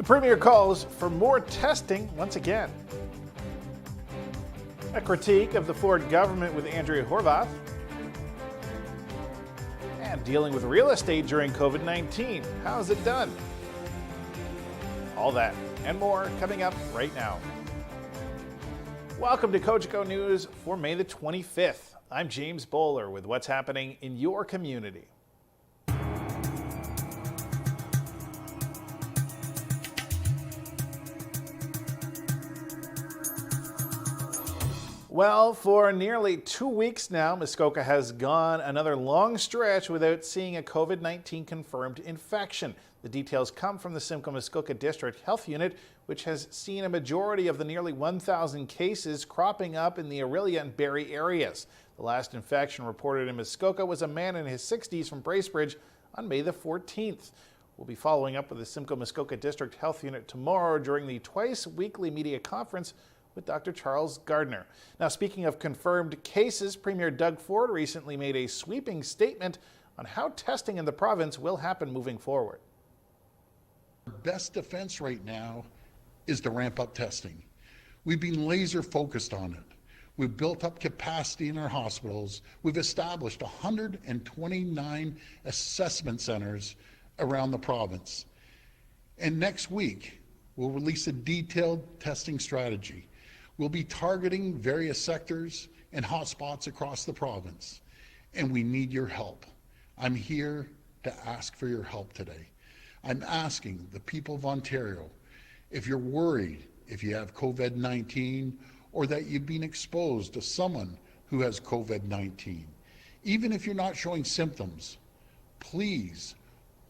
Premier calls for more testing once again. A critique of the Ford government with Andrea Horvath. And dealing with real estate during COVID-19. How's it done? All that and more coming up right now. Welcome to Cogeco News for May the 25th. I'm James Bowler with what's happening in your community. Well, for nearly 2 weeks now, Muskoka has gone another long stretch without seeing a COVID-19 confirmed infection. The details come from the Simcoe Muskoka District Health Unit, which has seen a majority of the nearly 1,000 cases cropping up in the Orillia and Barrie areas. The last infection reported in Muskoka was a man in his 60s from Bracebridge on May the 14th. We'll be following up with the Simcoe Muskoka District Health Unit tomorrow during the twice-weekly media conference with Dr. Charles Gardner. Now, speaking of confirmed cases, Premier Doug Ford recently made a sweeping statement on how testing in the province will happen moving forward. The best defense right now is to ramp up testing. We've been laser focused on it. We've built up capacity in our hospitals. We've established 129 assessment centers around the province. And next week, we'll release a detailed testing strategy. We'll be targeting various sectors and hotspots across the province, and we need your help. I'm here to ask for your help today. I'm asking the people of Ontario, if you're worried if you have COVID-19 or that you've been exposed to someone who has COVID-19, even if you're not showing symptoms, please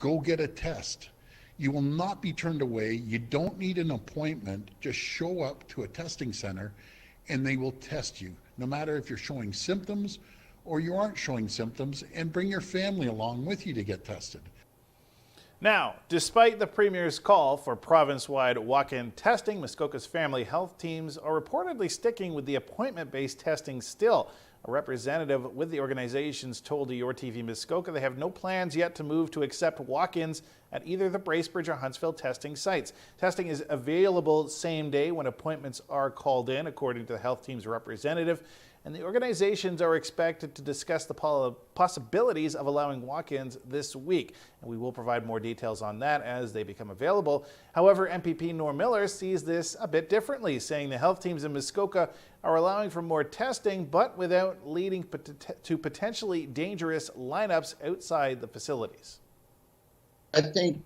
go get a test. You will not be turned away. You don't need an appointment. Just show up to a testing center and they will test you, no matter if you're showing symptoms or you aren't showing symptoms, and bring your family along with you to get tested. Now, despite the Premier's call for province-wide walk-in testing, Muskoka's family health teams are reportedly sticking with the appointment-based testing still. A representative with the organizations told Your TV Muskoka they have no plans yet to move to accept walk-ins at either the Bracebridge or Huntsville testing sites. Testing is available same day when appointments are called in, according to the health team's representative. And the organizations are expected to discuss the possibilities of allowing walk-ins this week. And we will provide more details on that as they become available. However, MPP Norm Miller sees this a bit differently, saying the health teams in Muskoka are allowing for more testing, but without leading to potentially dangerous lineups outside the facilities. I think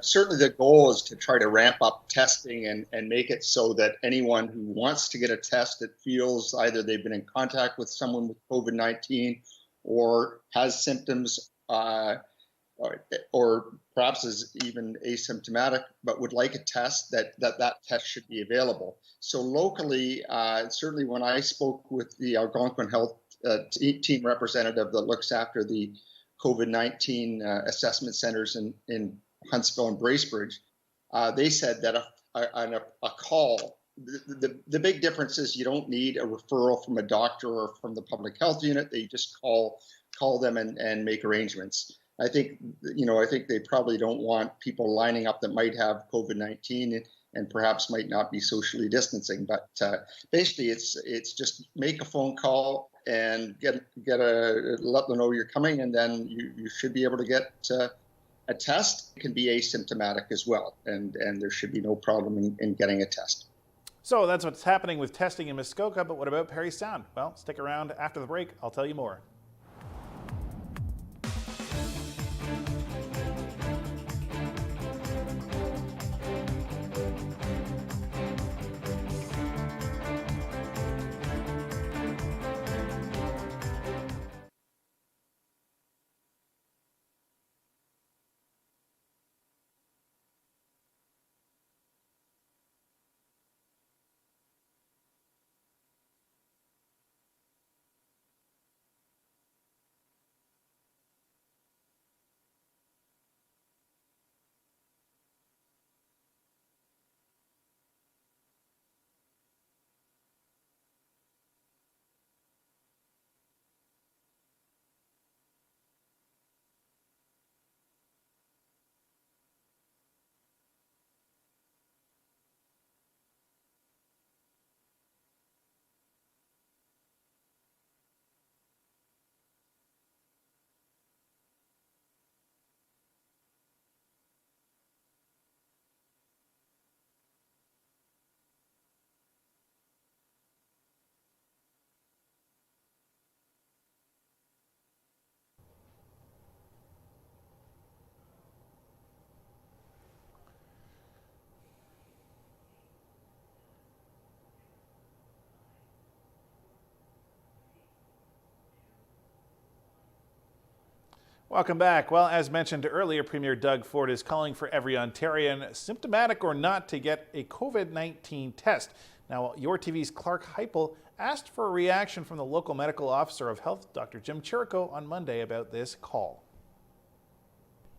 certainly the goal is to try to ramp up testing and make it so that anyone who wants to get a test that feels either they've been in contact with someone with COVID-19 or has symptoms or perhaps is even asymptomatic but would like a test, that test should be available. So locally, certainly when I spoke with the Algonquin Health team representative that looks after the COVID-19 assessment centers in Huntsville and Bracebridge, they said that a call, the big difference is you don't need a referral from a doctor or from the public health unit. They just call them and make arrangements. I think they probably don't want people lining up that might have COVID-19 and perhaps might not be socially distancing. But basically, it's just make a phone call and let them know you're coming, and then you should be able to get a test. It can be asymptomatic as well, and there should be no problem in getting a test. So that's what's happening with testing in Muskoka, but what about Parry Sound? Well, stick around after the break. I'll tell you more. Welcome back. Well, as mentioned earlier, Premier Doug Ford is calling for every Ontarian, symptomatic or not, to get a COVID-19 test. Now, Your TV's Clark Heipel asked for a reaction from the local medical officer of health, Dr. Jim Chirico, on Monday about this call.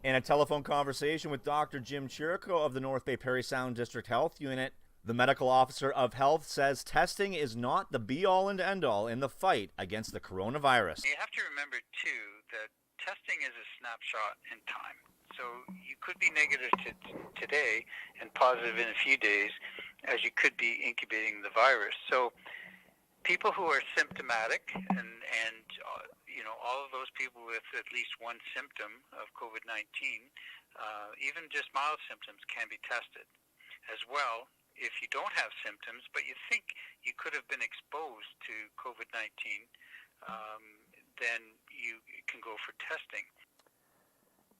In a telephone conversation with Dr. Jim Chirico of the North Bay Parry Sound District Health Unit, the medical officer of health says testing is not the be-all and end-all in the fight against the coronavirus. You have to remember, too, that testing is a snapshot in time. So you could be negative today and positive in a few days, as you could be incubating the virus. So people who are symptomatic and all of those people with at least one symptom of COVID-19, even just mild symptoms, can be tested. As well, if you don't have symptoms, but you think you could have been exposed to COVID-19, then you can go for testing.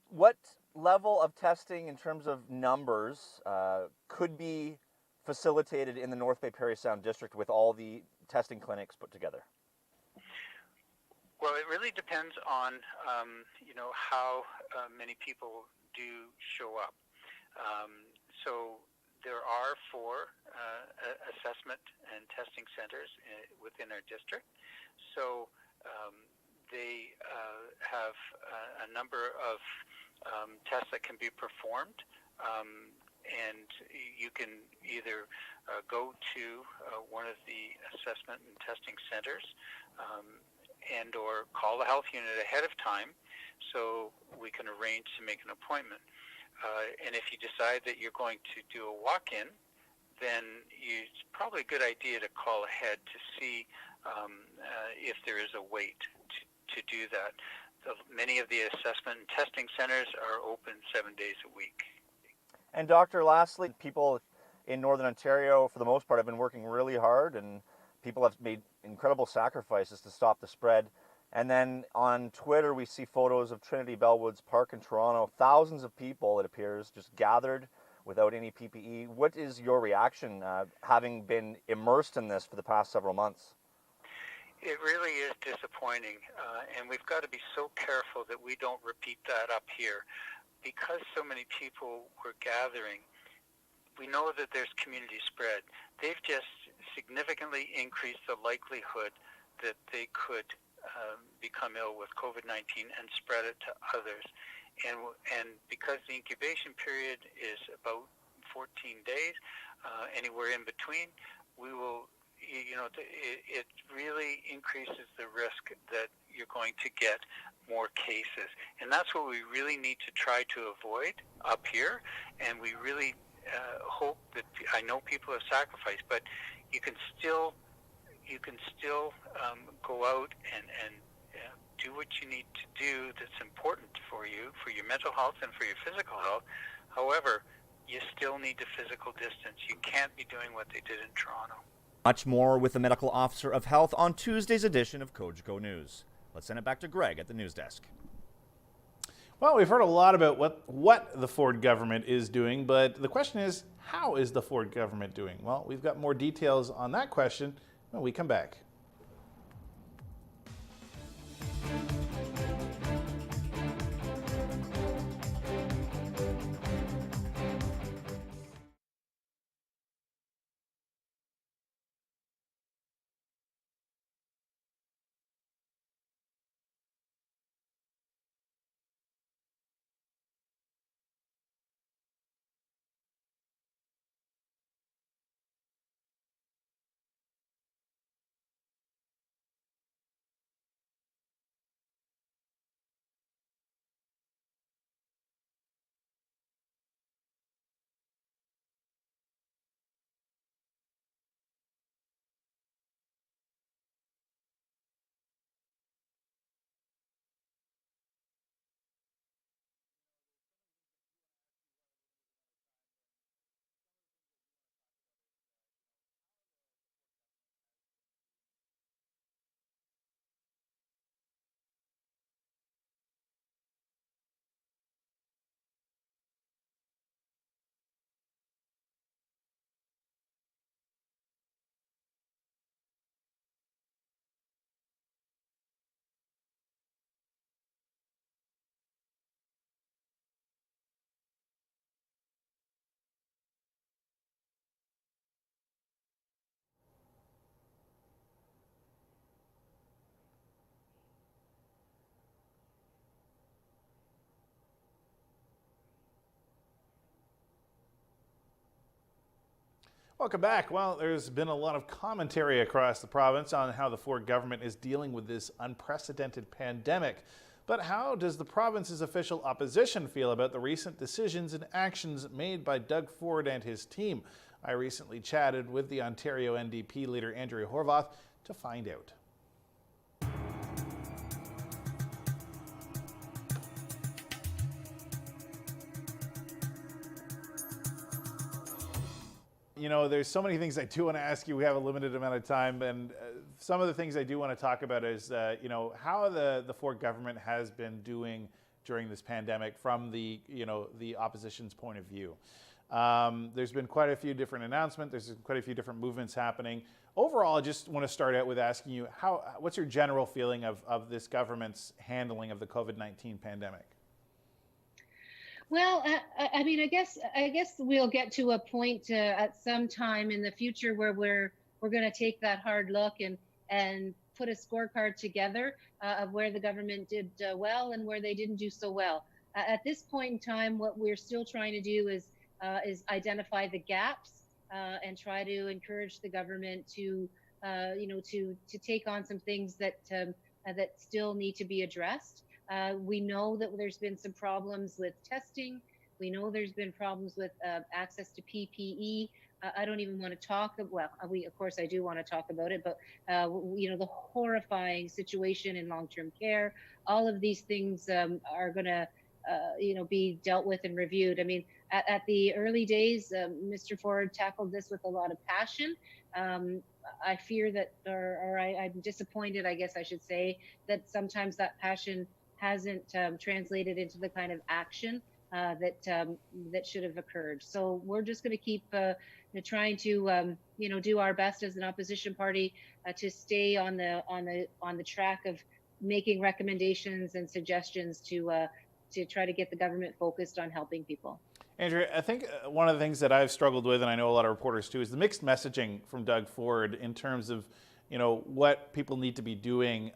What level of testing in terms of numbers could be facilitated in the North Bay Parry Sound District with all the testing clinics put together? Well, it really depends on, how many people do show up. So there are 4 assessment and testing centers within our district. So they have a number of tests that can be performed. And you can either go to one of the assessment and testing centers and or call the health unit ahead of time so we can arrange to make an appointment. And if you decide that you're going to do a walk-in, then it's probably a good idea to call ahead to see if there is a wait to do that. Many of the assessment and testing centers are open 7 days a week. And Doctor, lastly, people in Northern Ontario, for the most part, have been working really hard, and people have made incredible sacrifices to stop the spread. And then on Twitter, we see photos of Trinity Bellwoods Park in Toronto. Thousands of people, it appears, just gathered without any PPE. What is your reaction, having been immersed in this for the past several months? It really is disappointing, and we've got to be so careful that we don't repeat that up here. Because so many people were gathering, we know that there's community spread. They've just significantly increased the likelihood that they could become ill with COVID-19 and spread it to others. And because the incubation period is about 14 days, anywhere in between, we will, it really increases the risk that you're going to get more cases. And that's what we really need to try to avoid up here. And we really hope that, I know people have sacrificed, but you can still go out and do what you need to do that's important for you, for your mental health and for your physical health. However, you still need to physical distance. You can't be doing what they did in Toronto. Much more with the medical officer of health on Tuesday's edition of Cogeco News. Let's send it back to Greg at the news desk. Well, we've heard a lot about what the Ford government is doing, but the question is, how is the Ford government doing? Well, we've got more details on that question when we come back. Welcome back. Well, there's been a lot of commentary across the province on how the Ford government is dealing with this unprecedented pandemic. But how does the province's official opposition feel about the recent decisions and actions made by Doug Ford and his team? I recently chatted with the Ontario NDP leader Andrea Horwath to find out. You know, there's so many things I do want to ask you. We have a limited amount of time, and some of the things I do want to talk about is, how the Ford government has been doing during this pandemic from the opposition's point of view. There's been quite a few different announcements. There's quite a few different movements happening. Overall, I just want to start out with asking you, what's your general feeling of this government's handling of the COVID-19 pandemic? Well, I guess we'll get to a point at some time in the future where we're going to take that hard look and put a scorecard together of where the government did well and where they didn't do so well. At this point in time, what we're still trying to do is identify the gaps and try to encourage the government to take on some things that still need to be addressed. We know that there's been some problems with testing. We know there's been problems with access to PPE. I don't even want to talk. Well, of course I do want to talk about it, but the horrifying situation in long-term care. All of these things are going to be dealt with and reviewed. I mean, at the early days, Mr. Ford tackled this with a lot of passion. I fear that, I'm disappointed, I guess I should say, that sometimes that passion hasn't translated into the kind of action that should have occurred. So we're just going to keep trying to do our best as an opposition party to stay on the track of making recommendations and suggestions to try to get the government focused on helping people. Andrea, I think one of the things that I've struggled with, and I know a lot of reporters too, is the mixed messaging from Doug Ford in terms of what people need to be doing.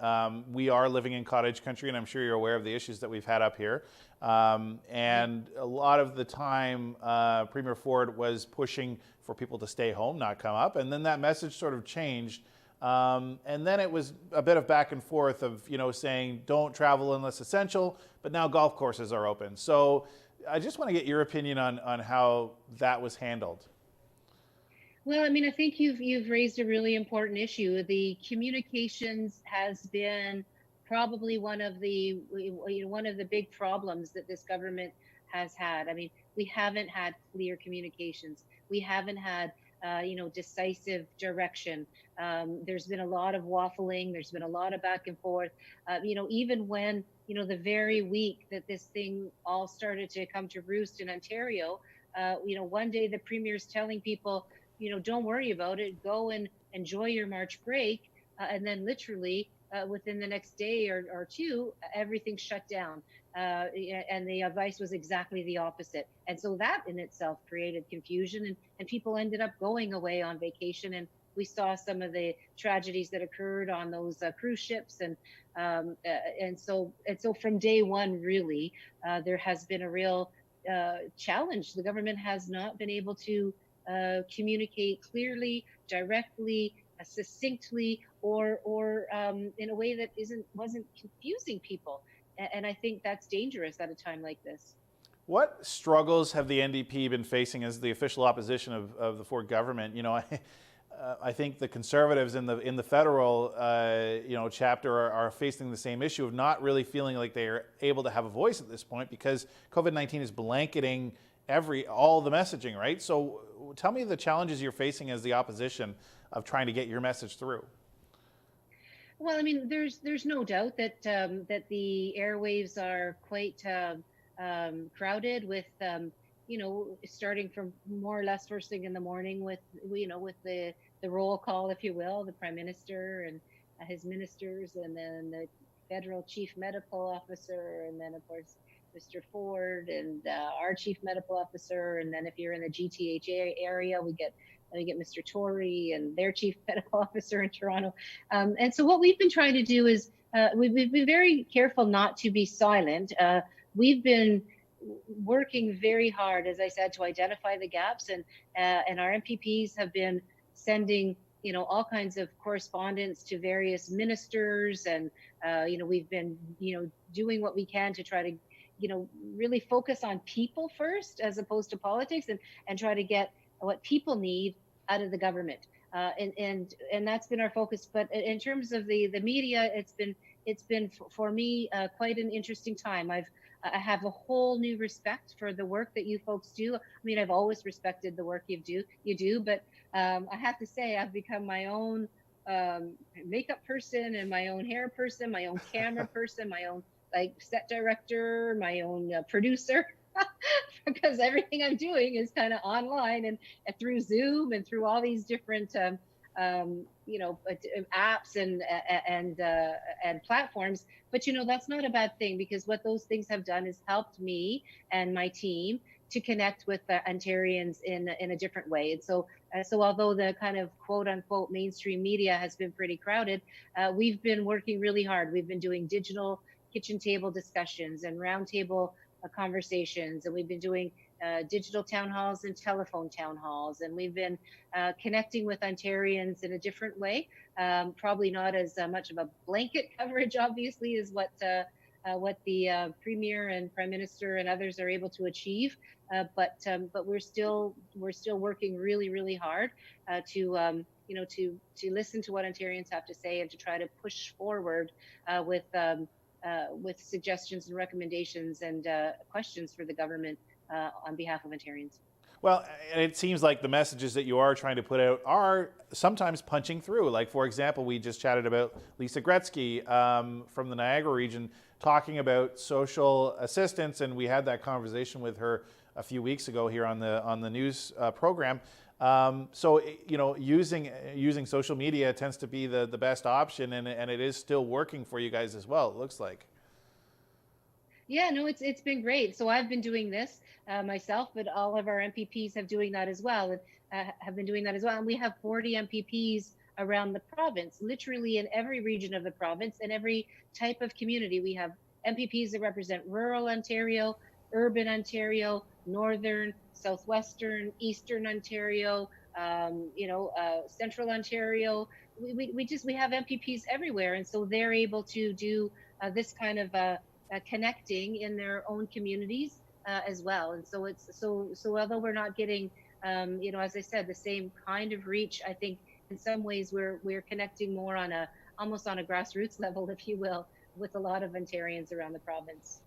We are living in cottage country, and I'm sure you're aware of the issues that we've had up here. And a lot of the time, Premier Ford was pushing for people to stay home, not come up. And then that message sort of changed. And then it was a bit of back and forth of, saying don't travel unless essential, but now golf courses are open. So I just want to get your opinion on how that was handled. Well, I mean, I think you've raised a really important issue. The communications has been probably one of the big problems that this government has had. I mean, we haven't had clear communications. We haven't had decisive direction. There's been a lot of waffling. There's been a lot of back and forth. Even when the very week that this thing all started to come to roost in Ontario, one day the premier's telling people, don't worry about it. Go and enjoy your March break. And then literally within the next day or two, everything shut down. And the advice was exactly the opposite. And so that in itself created confusion and people ended up going away on vacation. And we saw some of the tragedies that occurred on those cruise ships. And so from day one, really, there has been a real challenge. The government has not been able to communicate clearly, directly, succinctly, or in a way that wasn't confusing people. And I think that's dangerous at a time like this. What struggles have the NDP been facing as the official opposition of the Ford government? I think the Conservatives in the federal chapter are facing the same issue of not really feeling like they are able to have a voice at this point because COVID-19 is blanketing all the messaging, right? So tell me the challenges you're facing as the opposition of trying to get your message through. Well, I mean, there's no doubt that the airwaves are quite crowded with starting from more or less first thing in the morning with the roll call, if you will, the Prime Minister and his ministers, and then the federal chief medical officer, and then of course Mr. Ford and our chief medical officer, and then if you're in the GTH area, we get Mr. Tory and their chief medical officer in Toronto. And so what we've been trying to do is we've been very careful not to be silent. We've been working very hard, as I said, to identify the gaps, and our MPPs have been sending all kinds of correspondence to various ministers, and we've been doing what we can to try to really focus on people first as opposed to politics, and try to get what people need out of the government. And that's been our focus. But in terms of the media, it's been for me quite an interesting time. I have a whole new respect for the work that you folks do. I mean, I've always respected the work you do, but I have to say I've become my own makeup person and my own hair person, my own camera person, my own like set director, my own producer, because everything I'm doing is kind of online and through Zoom and through all these different apps and platforms. But that's not a bad thing, because what those things have done is helped me and my team to connect with the Ontarians in a different way. And so although the kind of quote unquote mainstream media has been pretty crowded, we've been working really hard. We've been doing digital kitchen table discussions and roundtable conversations, and we've been doing digital town halls and telephone town halls, and we've been connecting with Ontarians in a different way. Probably not as much of a blanket coverage, obviously, as what the Premier and Prime Minister and others are able to achieve. But we're still working really, really hard to listen to what Ontarians have to say, and to try to push forward with suggestions and recommendations and questions for the government on behalf of Ontarians. Well, and it seems like the messages that you are trying to put out are sometimes punching through. Like, for example, we just chatted about Lisa Gretzky from the Niagara region talking about social assistance, and we had that conversation with her a few weeks ago here on the news program. So using social media tends to be the best option, and it is still working for you guys as well, it looks like. Yeah, no, it's been great. So I've been doing this myself, but all of our MPPs have doing that as well, and have been doing that as well. And we have 40 MPPs around the province, literally in every region of the province and every type of community. We have MPPs that represent rural Ontario, urban Ontario, northern, southwestern, eastern Ontario, central Ontario. We have MPPs everywhere, and so they're able to do this kind of connecting in their own communities as well. And so although we're not getting as I said, the same kind of reach, I think in some ways we're connecting more on almost on a grassroots level, if you will, with a lot of Ontarians around the province.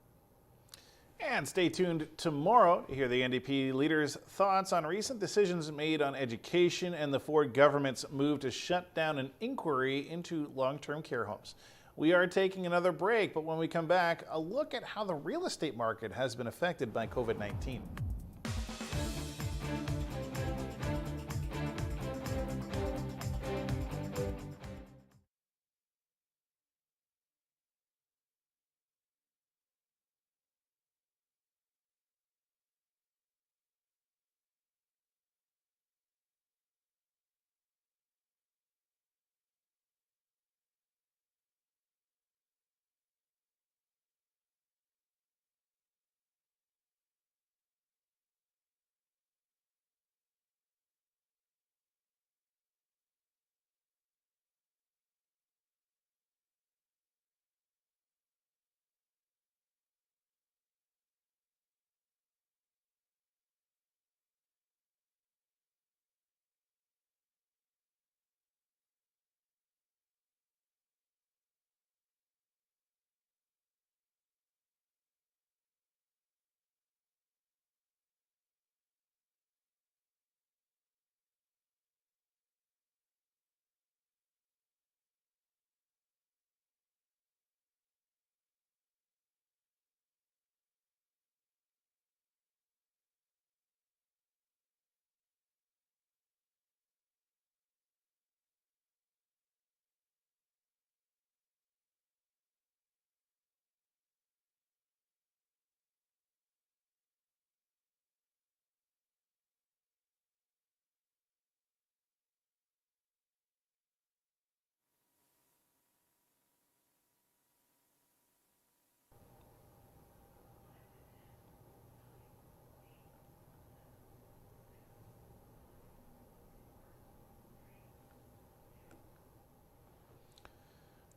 And stay tuned tomorrow to hear the NDP leader's thoughts on recent decisions made on education and the Ford government's move to shut down an inquiry into long-term care homes. We are taking another break, but when we come back, a look at how the real estate market has been affected by COVID-19.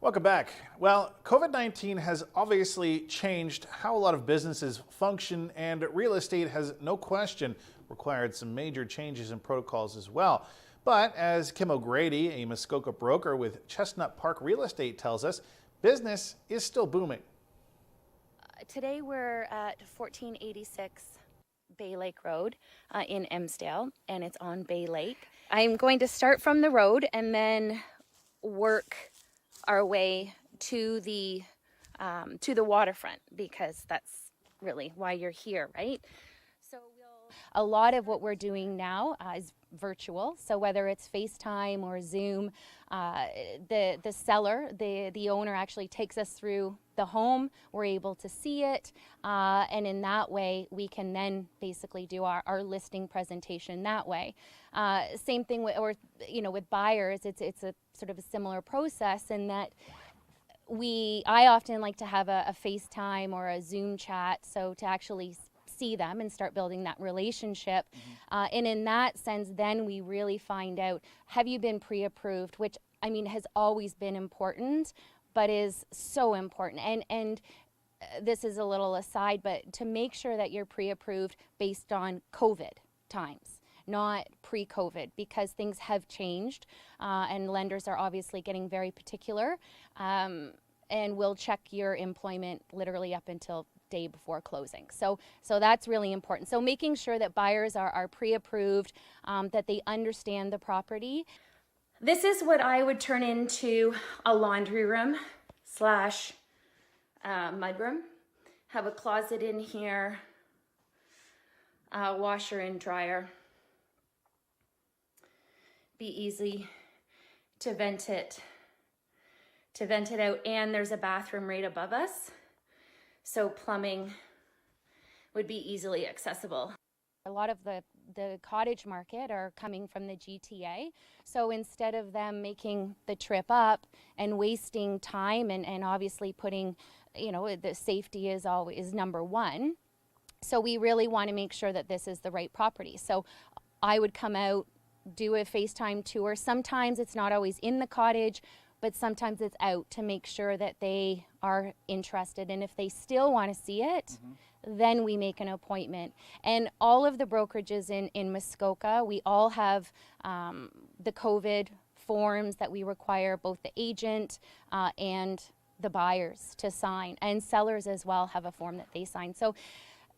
Welcome back. Well, COVID-19 has obviously changed how a lot of businesses function, and real estate has no question required some major changes in protocols as well. But as Kim O'Grady, a Muskoka broker with Chestnut Park Real Estate, tells us, business is still booming. Today we're at 1486 Bay Lake Road in Emsdale, and it's on Bay Lake. I'm going to start from the road and then work our way to the waterfront, because that's really why you're here, right? So a lot of what we're doing now is virtual. So whether it's FaceTime or Zoom, the seller, the owner actually takes us through the home. We're able to see it, and in that way we can then basically do our listing presentation that way. Same thing with, with buyers. It's a sort of a similar process in that I often like to have a FaceTime or a Zoom chat, so to actually see them and start building that relationship. And in that sense, then we really find out, have you been pre-approved, which I mean has always been important, but is so important. And this is a little aside, but to make sure that you're pre-approved based on COVID times, not pre-COVID, because things have changed, and lenders are obviously getting very particular, and will check your employment literally up until day before closing. So that's really important. So making sure that buyers are pre-approved, that they understand the property. This is what I would turn into a laundry room slash mudroom. Have a closet in here, a washer and dryer. Be easy to vent it out, and there's a bathroom right above us, so plumbing would be easily accessible. A lot of the cottage market are coming from the GTA, so instead of them making the trip up and wasting time and obviously putting, the safety is always number one, so we really want to make sure that this is the right property. So I would come out, do a FaceTime tour. Sometimes it's not always in the cottage, but sometimes it's out to make sure that they are interested. And if they still want to see it, then we make an appointment. And all of the brokerages in Muskoka, we all have the COVID forms that we require both the agent and the buyers to sign. And sellers as well have a form that they sign. So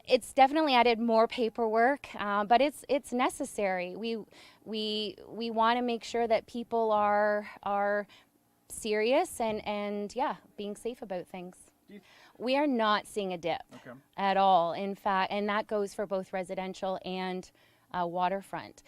it's definitely added more paperwork, but it's necessary. We want to make sure that people are serious and being safe about things. We are not seeing a dip at all, in fact, and that goes for both residential and waterfront.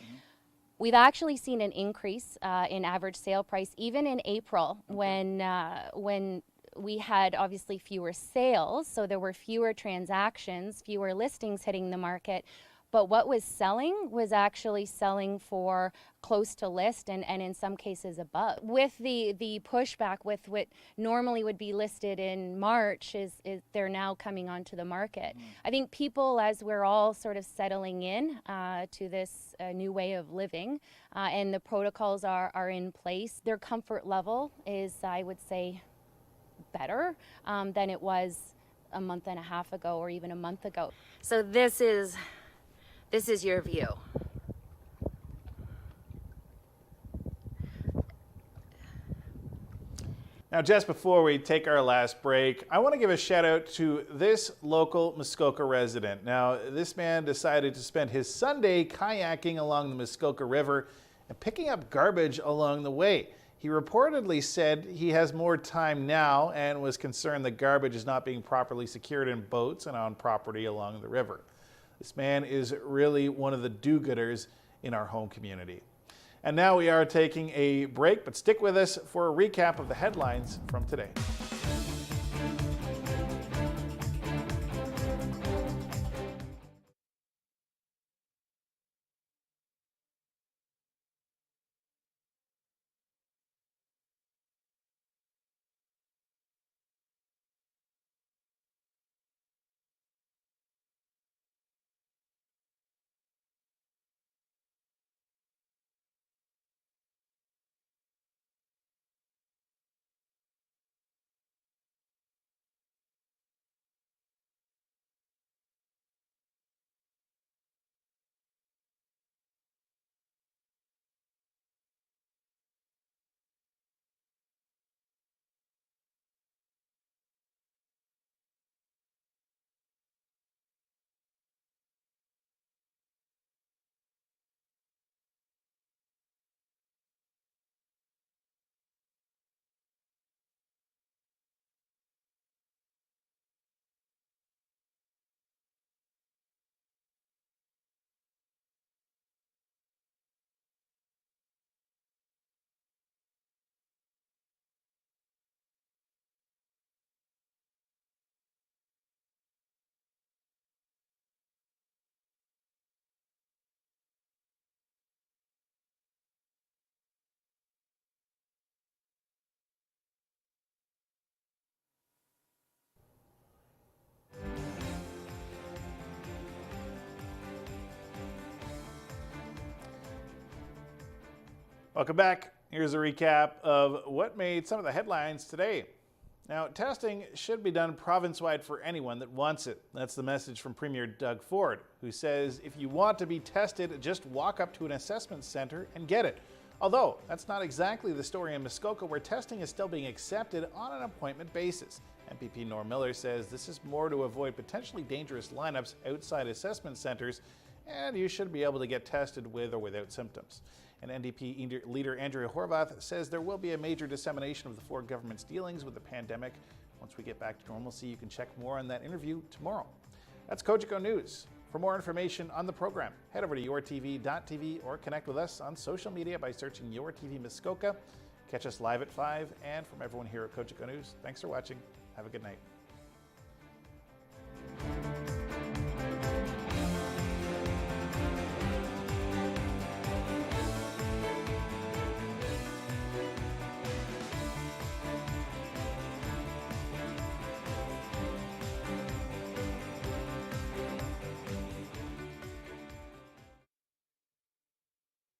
We've actually seen an increase in average sale price even in April when we had obviously fewer sales, so there were fewer transactions, fewer listings hitting the market, but what was selling was actually selling for close to list and in some cases above. With the pushback with what normally would be listed in March is they're now coming onto the market. I think people, as we're all sort of settling in to this new way of living and the protocols are in place, their comfort level is, I would say, better than it was a month and a half ago or even a month ago. So this is your view. Now, just before we take our last break, I want to give a shout out to this local Muskoka resident. Now, this man decided to spend his Sunday kayaking along the Muskoka River and picking up garbage along the way. He reportedly said he has more time now and was concerned the garbage is not being properly secured in boats and on property along the river. This man is really one of the do-gooders in our home community. And now we are taking a break, but stick with us for a recap of the headlines from today. Welcome back. Here's a recap of what made some of the headlines today. Now, testing should be done province-wide for anyone that wants it. That's the message from Premier Doug Ford, who says if you want to be tested, just walk up to an assessment center and get it. Although, that's not exactly the story in Muskoka, where testing is still being accepted on an appointment basis. MPP Norm Miller says this is more to avoid potentially dangerous lineups outside assessment centers, and you should be able to get tested with or without symptoms. And NDP leader Andrea Horvath says there will be a major dissemination of the Ford government's dealings with the pandemic. Once we get back to normalcy, you can check more on that interview tomorrow. That's Cogeco News. For more information on the program, head over to yourtv.tv or connect with us on social media by searching Your TV Muskoka. Catch us live at 5. And from everyone here at Cogeco News, thanks for watching. Have a good night.